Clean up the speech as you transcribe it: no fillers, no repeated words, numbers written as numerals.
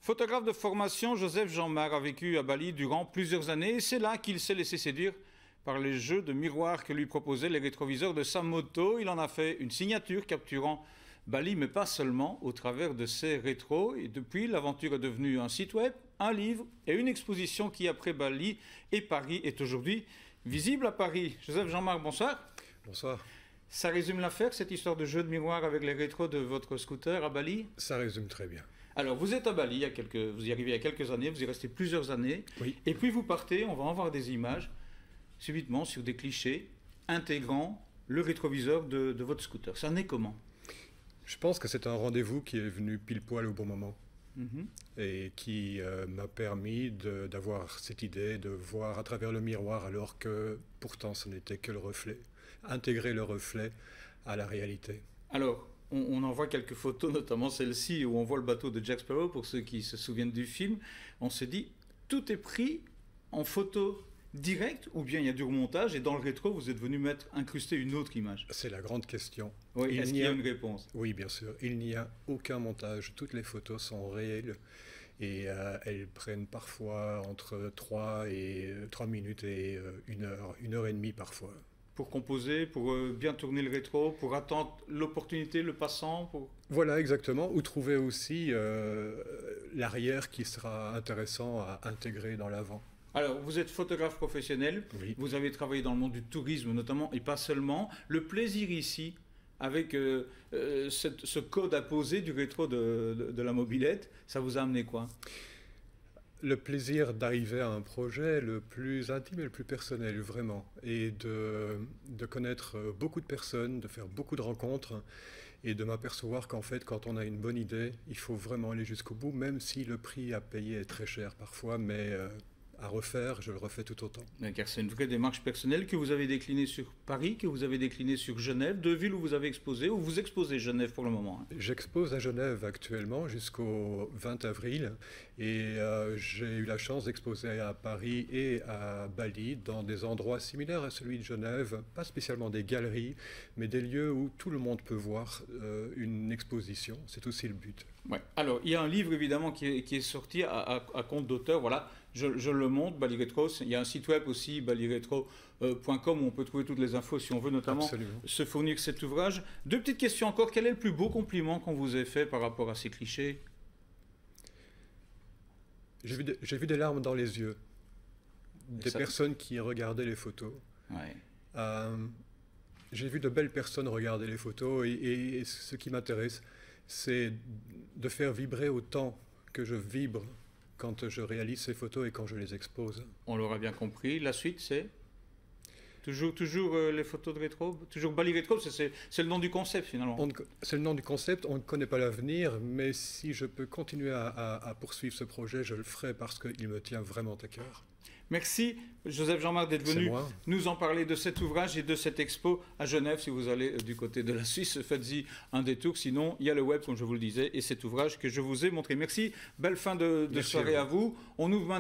Photographe de formation, Joseph Jean-Marc a vécu à Bali durant plusieurs années et c'est là qu'il s'est laissé séduire par les jeux de miroirs que lui proposaient les rétroviseurs de sa moto. Il en a fait une signature capturant Bali, mais pas seulement, au travers de ses rétros. Et depuis, l'aventure est devenue un site web, un livre et une exposition qui, après Bali et Paris, est aujourd'hui visible à Paris. Joseph Jean-Marc, bonsoir. Bonsoir. Ça résume l'affaire, cette histoire de jeu de miroir avec les rétros de votre scooter à Bali? Ça résume très bien. Alors, vous êtes à Bali, vous y arrivez il y a quelques années, vous y restez plusieurs années, Oui. et puis vous partez, on va en voir des images, subitement sur des clichés intégrant le rétroviseur de votre scooter. Ça naît comment? Je pense que c'est un rendez-vous qui est venu pile poil au bon moment Mhm. et qui m'a permis d'avoir cette idée de voir à travers le miroir alors que pourtant ce n'était que le reflet, intégrer le reflet à la réalité. Alors, on en voit quelques photos, notamment celle-ci où on voit le bateau de Jack Sparrow, pour ceux qui se souviennent du film. On se dit, tout est pris en photo directe, ou bien il y a du remontage, et dans le rétro, vous êtes venu incruster une autre image. C'est la grande question. Oui, est-ce qu'il y a une réponse? Oui, bien sûr. Il n'y a aucun montage. Toutes les photos sont réelles et elles prennent parfois entre 3 minutes et 1 heure et demie parfois. Pour composer, pour bien tourner le rétro, pour attendre l'opportunité, le passant, pour... Voilà, exactement. Ou trouver aussi l'arrière qui sera intéressant à intégrer dans l'avant. Alors, vous êtes photographe professionnel, Oui. vous avez travaillé dans le monde du tourisme notamment, et pas seulement. Le plaisir ici, avec ce code à poser du rétro de la mobilette, ça vous a amené quoi? Le plaisir d'arriver à un projet le plus intime et le plus personnel, vraiment. Et de connaître beaucoup de personnes, de faire beaucoup de rencontres, et de m'apercevoir qu'en fait, quand on a une bonne idée, il faut vraiment aller jusqu'au bout, même si le prix à payer est très cher parfois, mais à refaire, je le refais tout autant. Car c'est une vraie démarche personnelle que vous avez déclinée sur Paris, que vous avez déclinée sur Genève, deux villes où vous avez exposé, où vous exposez Genève pour le moment. Hein. J'expose à Genève actuellement jusqu'au 20 avril et j'ai eu la chance d'exposer à Paris et à Bali dans des endroits similaires à celui de Genève, pas spécialement des galeries, mais des lieux où tout le monde peut voir une exposition. C'est aussi le but. Ouais. Alors, il y a un livre évidemment qui est sorti à compte d'auteur, voilà. Je le montre, Bali Retro. Il y a un site web aussi, baliretro.com, où on peut trouver toutes les infos si on veut notamment Absolument. se fournir cet ouvrage. Deux petites questions encore. Quel est le plus beau compliment qu'on vous ait fait par rapport à ces clichés? J'ai vu des larmes dans les yeux, des personnes qui regardaient les photos. Ouais. J'ai vu de belles personnes regarder les photos et ce qui m'intéresse, c'est de faire vibrer autant que je vibre quand je réalise ces photos et quand je les expose. On l'aura bien compris. La suite, c'est toujours les photos de rétro, toujours Bali Retro, c'est le nom du concept finalement. C'est le nom du concept, on ne connaît pas l'avenir, mais si je peux continuer à poursuivre ce projet, je le ferai parce qu'il me tient vraiment à cœur. Merci Joseph Jean-Marc d'être venu nous en parler de cet ouvrage et de cette expo à Genève. Si vous allez du côté de la Suisse, faites-y un détour. Sinon, il y a le web, comme je vous le disais, et cet ouvrage que je vous ai montré. Merci, belle fin de soirée à vous. On ouvre maintenant